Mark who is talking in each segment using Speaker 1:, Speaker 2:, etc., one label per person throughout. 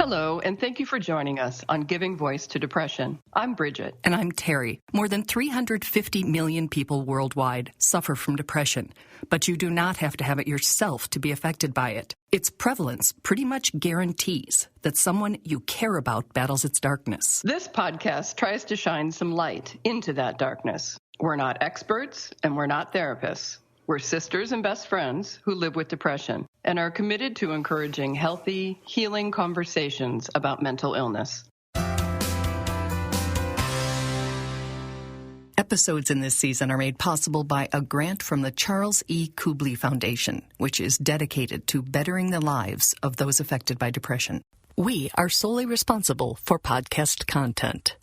Speaker 1: Hello, and thank you for joining us on Giving Voice to Depression. I'm Bridget.
Speaker 2: And I'm Terry. More than 350 million people worldwide suffer from depression, but you do not have to have it yourself to be affected by it. Its prevalence pretty much guarantees that someone you care about battles its darkness.
Speaker 1: This podcast tries to shine some light into that darkness. We're not experts, and we're not therapists. We're sisters and best friends who live with depression and are committed to encouraging healthy, healing conversations about mental illness.
Speaker 2: Episodes in this season are made possible by a grant from the Charles E. Kubly Foundation, which is dedicated to bettering the lives of those affected by depression. We are solely responsible for podcast content.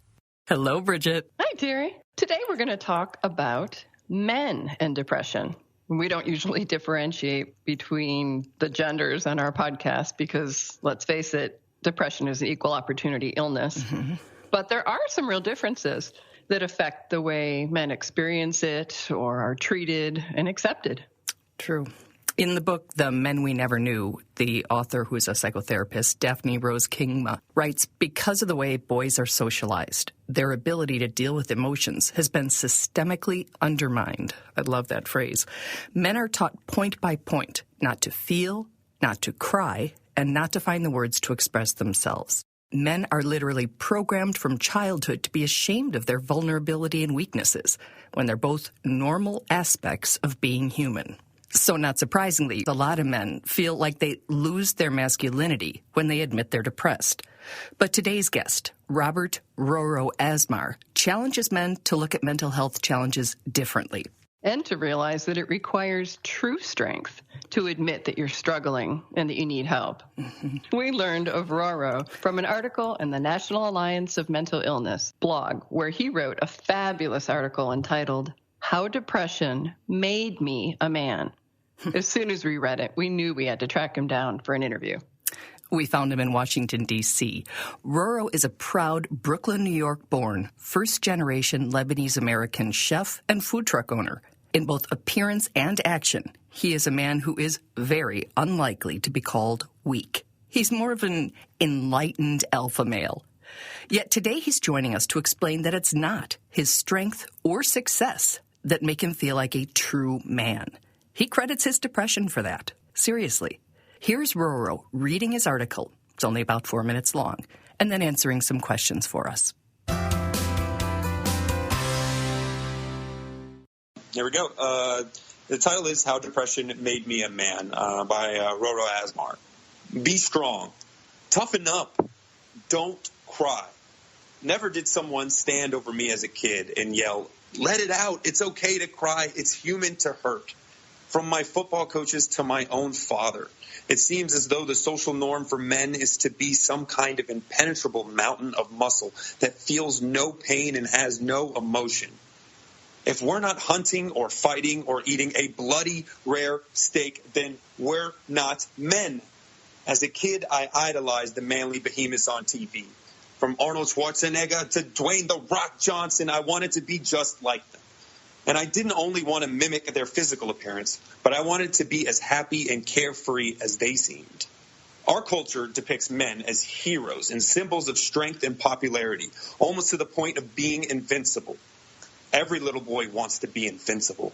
Speaker 2: Hello, Bridget.
Speaker 1: Hi, Terry. Today we're going to talk about men and depression. We don't usually differentiate between the genders on our podcast because, let's face it, depression is an equal opportunity illness. Mm-hmm. But there are some real differences that affect the way men experience it or are treated and accepted.
Speaker 2: True. In the book, The Men We Never Knew, the author, who is a psychotherapist, Daphne Rose Kingma, writes, because of the way boys are socialized, their ability to deal with emotions has been systemically undermined. I love that phrase. Men are taught point by point not to feel, not to cry, and not to find the words to express themselves. Men are literally programmed from childhood to be ashamed of their vulnerability and weaknesses when they're both normal aspects of being human. So not surprisingly, a lot of men feel like they lose their masculinity when they admit they're depressed. But today's guest, Robert Roro Asmar, challenges men to look at mental health challenges differently.
Speaker 1: And to realize that it requires true strength to admit that you're struggling and that you need help. Mm-hmm. We learned of Roro from an article in the National Alliance of Mental Illness blog, where he wrote a fabulous article entitled, How Depression Made Me a Man. As soon as we read it, we knew we had to track him down for an interview.
Speaker 2: We found him in Washington, D.C. Roro is a proud Brooklyn, New York-born, first-generation Lebanese-American chef and food truck owner. In both appearance and action, he is a man who is very unlikely to be called weak. He's more of an enlightened alpha male. Yet today he's joining us to explain that it's not his strength or success that make him feel like a true man. He credits his depression for that. Seriously. Here's Roro reading his article. It's only about 4 minutes long, and then answering some questions for us.
Speaker 3: Here we go. The title is How Depression Made Me a Man by Roro Asmar. Be strong. Toughen up. Don't cry. Never did someone stand over me as a kid and yell, let it out. It's okay to cry. It's human to hurt. From my football coaches to my own father, it seems as though the social norm for men is to be some kind of impenetrable mountain of muscle that feels no pain and has no emotion. If we're not hunting or fighting or eating a bloody, rare steak, then we're not men. As a kid, I idolized the manly behemoths on TV. From Arnold Schwarzenegger to Dwayne "The Rock" Johnson, I wanted to be just like them. And I didn't only want to mimic their physical appearance, but I wanted to be as happy and carefree as they seemed. Our culture depicts men as heroes and symbols of strength and popularity, almost to the point of being invincible. Every little boy wants to be invincible.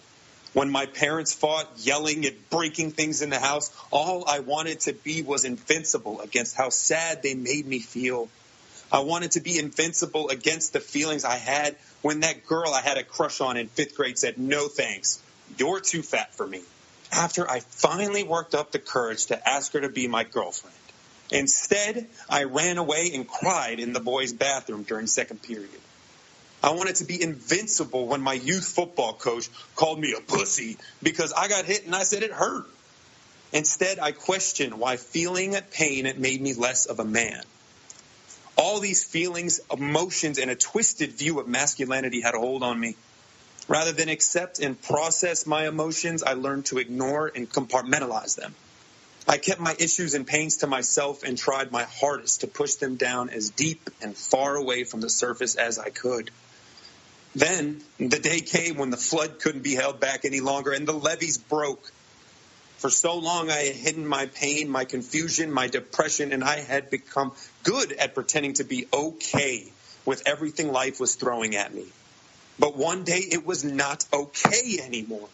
Speaker 3: When my parents fought, yelling and breaking things in the house, all I wanted to be was invincible against how sad they made me feel. I wanted to be invincible against the feelings I had when that girl I had a crush on in 5th grade said, no thanks, you're too fat for me. After I finally worked up the courage to ask her to be my girlfriend. Instead, I ran away and cried in the boys' bathroom during second period. I wanted to be invincible when my youth football coach called me a pussy because I got hit and I said it hurt. Instead, I questioned why feeling pain made me less of a man. All these feelings, emotions, and a twisted view of masculinity had a hold on me. Rather than accept and process my emotions, I learned to ignore and compartmentalize them. I kept my issues and pains to myself and tried my hardest to push them down as deep and far away from the surface as I could. Then the day came when the flood couldn't be held back any longer and the levees broke. For so long, I had hidden my pain, my confusion, my depression, and I had become good at pretending to be okay with everything life was throwing at me. But one day, it was not okay anymore.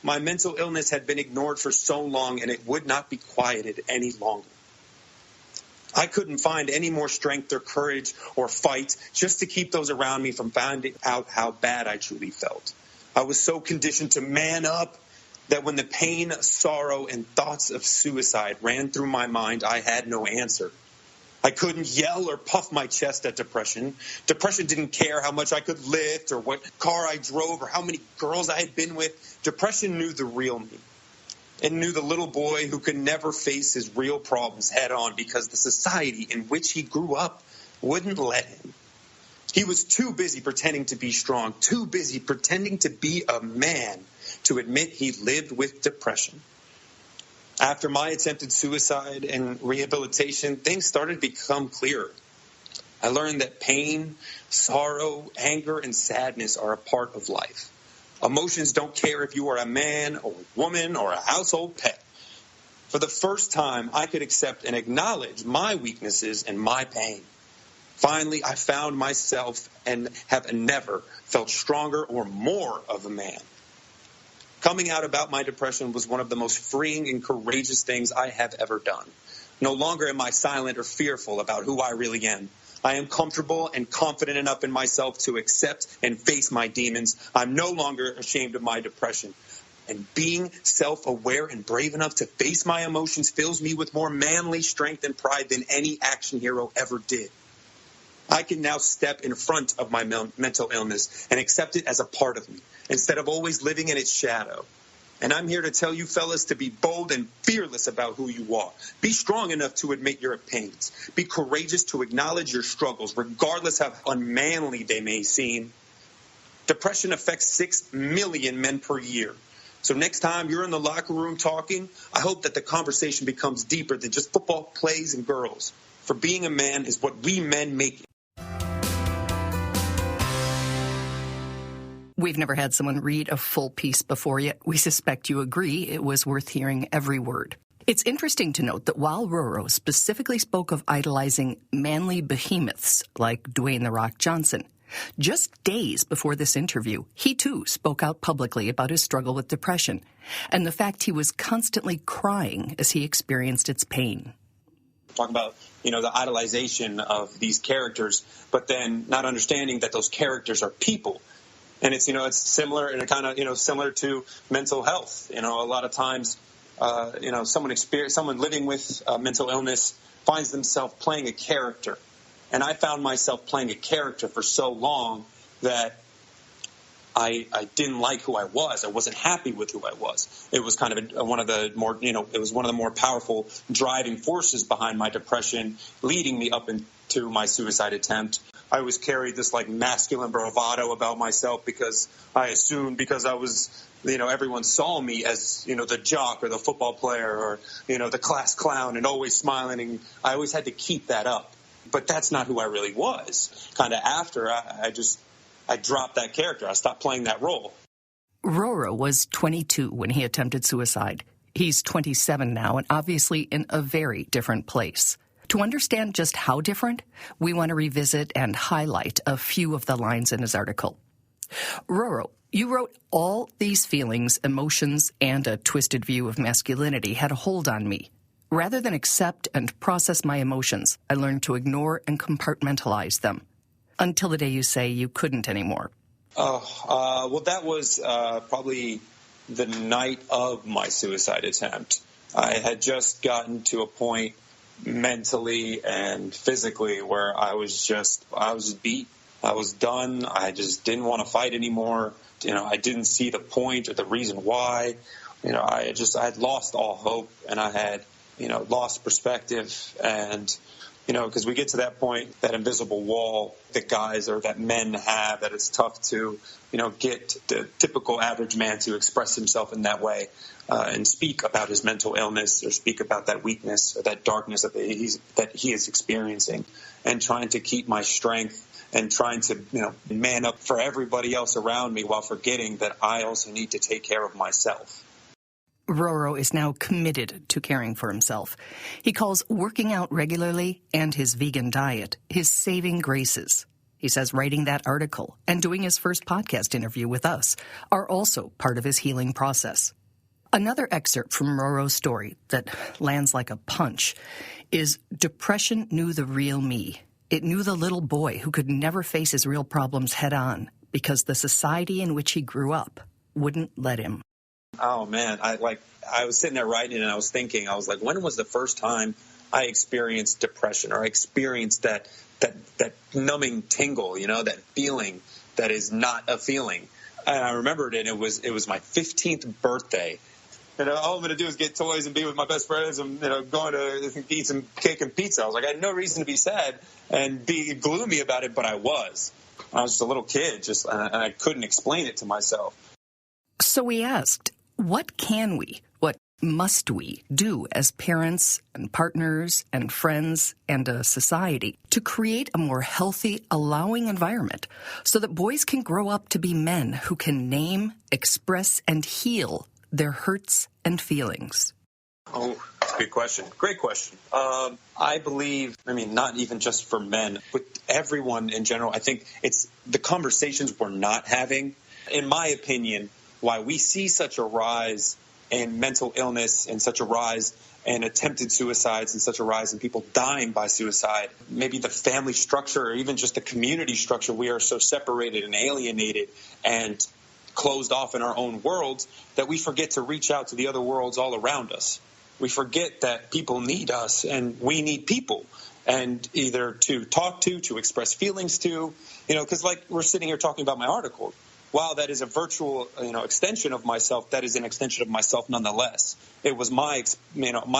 Speaker 3: My mental illness had been ignored for so long, and it would not be quieted any longer. I couldn't find any more strength or courage or fight just to keep those around me from finding out how bad I truly felt. I was so conditioned to man up that when the pain, sorrow, and thoughts of suicide ran through my mind, I had no answer. I couldn't yell or puff my chest at depression. Depression didn't care how much I could lift or what car I drove or how many girls I had been with. Depression knew the real me. It knew the little boy who could never face his real problems head on because the society in which he grew up wouldn't let him. He was too busy pretending to be strong, too busy pretending to be a man to admit he lived with depression. After my attempted suicide and rehabilitation, things started to become clearer. I learned that pain, sorrow, anger, and sadness are a part of life. Emotions don't care if you are a man or a woman or a household pet. For the first time, I could accept and acknowledge my weaknesses and my pain. Finally, I found myself and have never felt stronger or more of a man. Coming out about my depression was one of the most freeing and courageous things I have ever done. No longer am I silent or fearful about who I really am. I am comfortable and confident enough in myself to accept and face my demons. I'm no longer ashamed of my depression. And being self-aware and brave enough to face my emotions fills me with more manly strength and pride than any action hero ever did. I can now step in front of my mental illness and accept it as a part of me, instead of always living in its shadow. And I'm here to tell you fellas to be bold and fearless about who you are. Be strong enough to admit your pains. Be courageous to acknowledge your struggles, regardless of how unmanly they may seem. Depression affects 6 million men per year. So next time you're in the locker room talking, I hope that the conversation becomes deeper than just football plays and girls. For being a man is what we men make it.
Speaker 2: We've never had someone read a full piece before, yet we suspect you agree it was worth hearing every word. It's interesting to note that while Roro specifically spoke of idolizing manly behemoths like Dwayne "The Rock" Johnson, just days before this interview, he too spoke out publicly about his struggle with depression and the fact he was constantly crying as he experienced its pain.
Speaker 3: Talk about, the idolization of these characters, but then not understanding that those characters are people. And it's similar and kind of, similar to mental health. A lot of times, someone living with mental illness finds themselves playing a character. And I found myself playing a character for so long that I didn't like who I was. I wasn't happy with who I was. It was kind of one of the more powerful driving forces behind my depression, leading me up into my suicide attempt. I always carried this masculine bravado about myself because I assumed because I was, everyone saw me as, the jock or the football player or, the class clown and always smiling. And I always had to keep that up. But that's not who I really was. Kind of after I dropped that character. I stopped playing that role.
Speaker 2: Roro was 22 when he attempted suicide. He's 27 now and obviously in a very different place. To understand just how different, we want to revisit and highlight a few of the lines in his article. Roro, you wrote, "All these feelings, emotions, and a twisted view of masculinity had a hold on me. Rather than accept and process my emotions, I learned to ignore and compartmentalize them." Until the day you say you couldn't anymore.
Speaker 3: Well, that was probably the night of my suicide attempt. I had just gotten to a point mentally and physically where I was beat. I was done. I just didn't want to fight anymore. I didn't see the point or the reason why. I had lost all hope and I had, lost perspective and, because we get to that point, that invisible wall that guys or that men have, that it's tough to, get the typical average man to express himself in that way and speak about his mental illness or speak about that weakness or that darkness that he is experiencing, and trying to keep my strength and trying to, man up for everybody else around me while forgetting that I also need to take care of myself.
Speaker 2: Roro is now committed to caring for himself. He calls working out regularly and his vegan diet his saving graces. He says writing that article and doing his first podcast interview with us are also part of his healing process. Another excerpt from Roro's story that lands like a punch is depression knew the real me. It knew the little boy who could never face his real problems head on because the society in which he grew up wouldn't let him.
Speaker 3: Oh, man. I was sitting there writing and I was thinking, I was like, when was the first time I experienced depression or I experienced that numbing tingle, that feeling that is not a feeling? And I remembered it. It was my 15th birthday. And all I'm going to do is get toys and be with my best friends and, going to eat some cake and pizza. I was like, I had no reason to be sad and be gloomy about it, but I was. I was just a little kid, and I couldn't explain it to myself.
Speaker 2: So we asked, what can we, what must we do as parents and partners and friends and a society to create a more healthy, allowing environment so that boys can grow up to be men who can name, express, and heal their hurts and feelings?
Speaker 3: Oh, that's a good question. Great question. I believe, not even just for men, but everyone in general, I think it's the conversations we're not having. In my opinion, why we see such a rise in mental illness and such a rise in attempted suicides and such a rise in people dying by suicide, maybe the family structure or even just the community structure, we are so separated and alienated and closed off in our own worlds that we forget to reach out to the other worlds all around us. We forget that people need us and we need people, and either to talk to express feelings to, because like we're sitting here talking about my article. While that is a virtual, extension of myself, that is an extension of myself nonetheless. It was my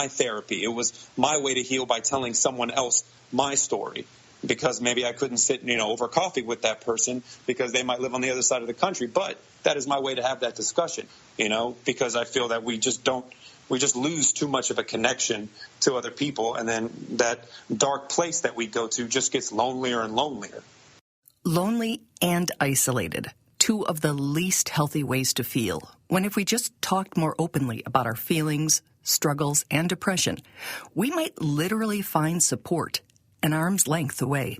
Speaker 3: therapy. It was my way to heal by telling someone else my story. Because maybe I couldn't sit, over coffee with that person because they might live on the other side of the country. But that is my way to have that discussion, because I feel that we just lose too much of a connection to other people. And then that dark place that we go to just gets lonelier and lonelier.
Speaker 2: Lonely and isolated. Two of the least healthy ways to feel. When if we just talked more openly about our feelings, struggles, and depression, we might literally find support an arm's length away.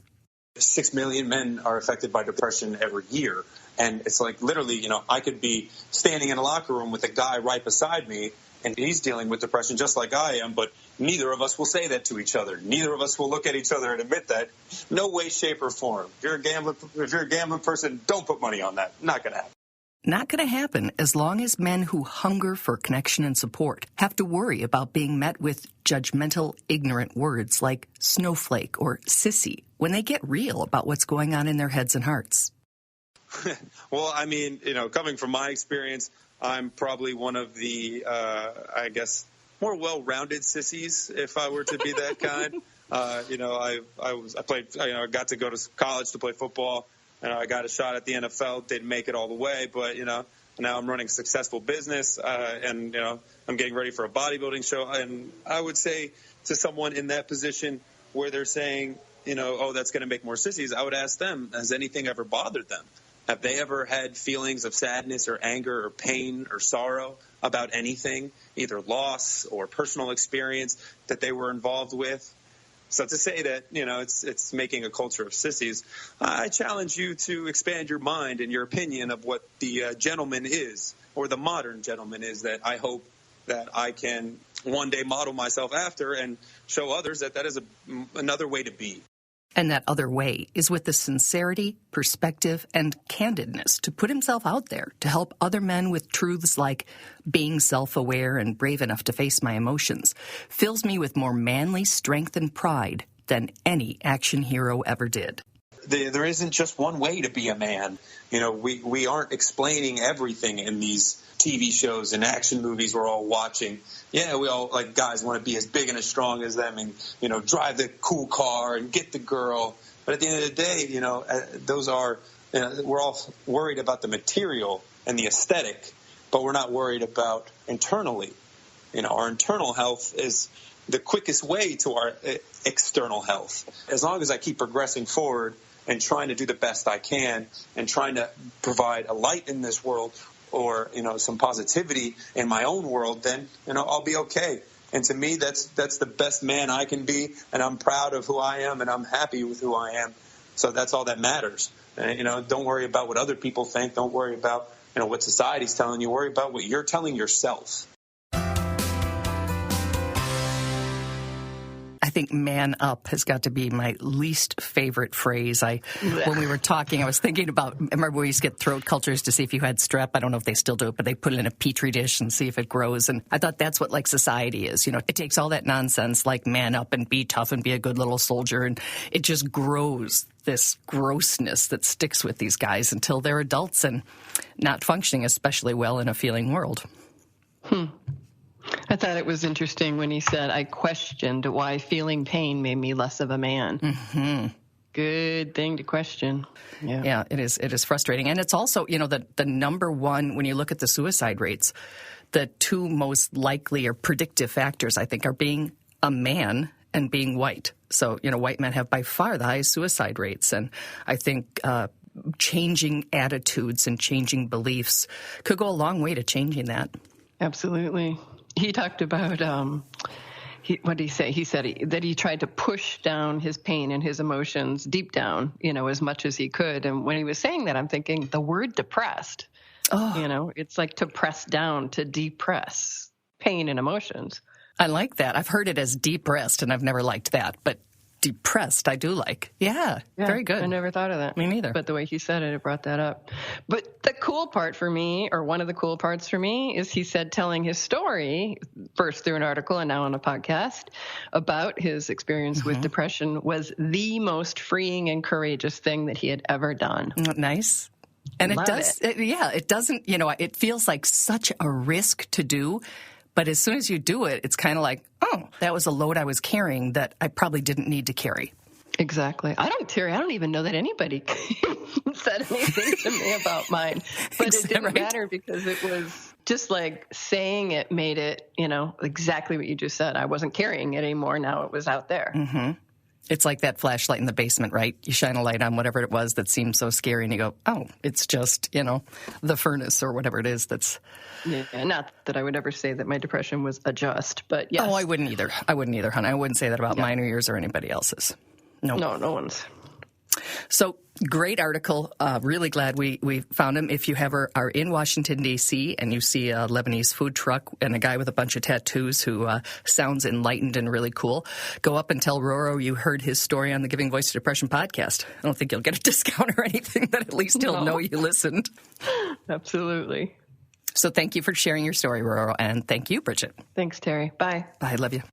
Speaker 3: 6 million men are affected by depression every year. And it's like literally, I could be standing in a locker room with a guy right beside me and he's dealing with depression just like I am, but neither of us will say that to each other. Neither of us will look at each other and admit that. No way, shape, or form. If you're a gambling person, don't put money on that. Not going to happen.
Speaker 2: Not going to happen as long as men who hunger for connection and support have to worry about being met with judgmental, ignorant words like snowflake or sissy when they get real about what's going on in their heads and hearts.
Speaker 3: Well, coming from my experience, I'm probably one of the, more well-rounded sissies, if I were to be that kind. I got to go to college to play football. I got a shot at the NFL, didn't make it all the way, but, now I'm running a successful business, and I'm getting ready for a bodybuilding show. And I would say to someone in that position where they're saying, that's going to make more sissies, I would ask them, has anything ever bothered them? Have they ever had feelings of sadness or anger or pain or sorrow about anything, either loss or personal experience that they were involved with? So to say that, it's making a culture of sissies, I challenge you to expand your mind and your opinion of what the gentleman is, or the modern gentleman is, that I hope that I can one day model myself after and show others that is another way to be.
Speaker 2: And that other way is with the sincerity, perspective, and candidness to put himself out there to help other men with truths like being self-aware and brave enough to face my emotions fills me with more manly strength and pride than any action hero ever did.
Speaker 3: There isn't just one way to be a man. We aren't explaining everything in these TV shows and action movies we're all watching. Yeah, we all, like guys, want to be as big and as strong as them and, drive the cool car and get the girl. But at the end of the day, we're all worried about the material and the aesthetic, but we're not worried about internally. Our internal health is the quickest way to our external health. As long as I keep progressing forward and trying to do the best I can and trying to provide a light in this world, or, some positivity in my own world, then, I'll be okay. And to me, that's the best man I can be. And I'm proud of who I am, and I'm happy with who I am. So that's all that matters. Don't worry about what other people think. Don't worry about, what society's telling you. Worry about what you're telling yourself.
Speaker 2: I think "man up" has got to be my least favorite phrase. When we were talking, I was thinking about, I remember we used to get throat cultures to see if you had strep. I don't know if they still do it, but they put it in a petri dish and see if it grows. And I thought that's what like society is. It takes all that nonsense like man up and be tough and be a good little soldier. And it just grows this grossness that sticks with these guys until they're adults and not functioning especially well in a feeling world.
Speaker 1: I thought it was interesting when he said, I questioned why feeling pain made me less of a man. Mm-hmm. Good thing to question.
Speaker 2: Yeah, it is. It is frustrating. And it's also, the number one, when you look at the suicide rates, the two most likely or predictive factors, I think, are being a man and being white. So, white men have by far the highest suicide rates. And I think changing attitudes and changing beliefs could go a long way to changing that.
Speaker 1: Absolutely. He talked about, what did he say? He said that he tried to push down his pain and his emotions deep down, as much as he could. And when he was saying that, I'm thinking the word depressed, it's like to press down, to depress pain and emotions.
Speaker 2: I like that. I've heard it as depressed, and I've never liked that. But depressed, I do like. Yeah, very good.
Speaker 1: I never thought of that.
Speaker 2: Me neither.
Speaker 1: But the way he said it, it brought that up. But the cool part for me, or one of the cool parts for me, is he said telling his story, first through an article and now on a podcast, about his experience with depression was the most freeing and courageous thing that he had ever done.
Speaker 2: Nice. And it doesn't, it feels like such a risk to do. But as soon as you do it, it's kind of like, oh, that was a load I was carrying that I probably didn't need to carry.
Speaker 1: Exactly. I don't even know that anybody said anything to me about mine. But it didn't matter because it was just like saying it made it, exactly what you just said. I wasn't carrying it anymore. Now it was out there.
Speaker 2: Mm-hmm. It's like that flashlight in the basement, right? You shine a light on whatever it was that seemed so scary, and you go, oh, it's just, the furnace or whatever it is that's...
Speaker 1: Yeah, not that I would ever say that my depression was a just, but yes.
Speaker 2: Oh, I wouldn't either, hon. I wouldn't say that about mine or yours or anybody else's.
Speaker 1: No, no one's.
Speaker 2: So, great article. Really glad we found him. If you ever are in Washington, D.C., and you see a Lebanese food truck and a guy with a bunch of tattoos who sounds enlightened and really cool, go up and tell Roro you heard his story on the Giving Voice to Depression podcast. I don't think you'll get a discount or anything, but at least he'll know you listened.
Speaker 1: Absolutely.
Speaker 2: So thank you for sharing your story, Roro, and thank you, Bridget.
Speaker 1: Thanks, Terry. Bye.
Speaker 2: Bye. Love you.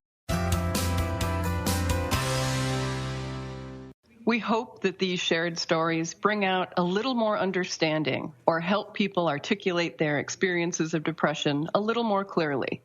Speaker 1: We hope that these shared stories bring out a little more understanding or help people articulate their experiences of depression a little more clearly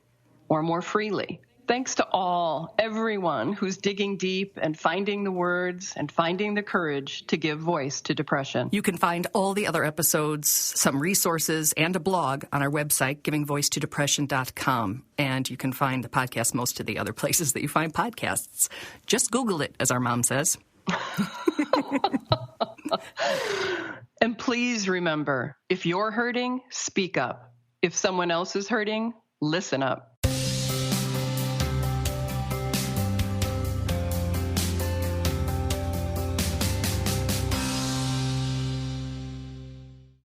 Speaker 1: or more freely. Thanks to everyone who's digging deep and finding the words and finding the courage to give voice to depression.
Speaker 2: You can find all the other episodes, some resources, and a blog on our website, givingvoicetodepression.com. And you can find the podcast most of the other places that you find podcasts. Just Google it, as our mom says.
Speaker 1: And please remember, if you're hurting, speak up. If someone else is hurting, listen up.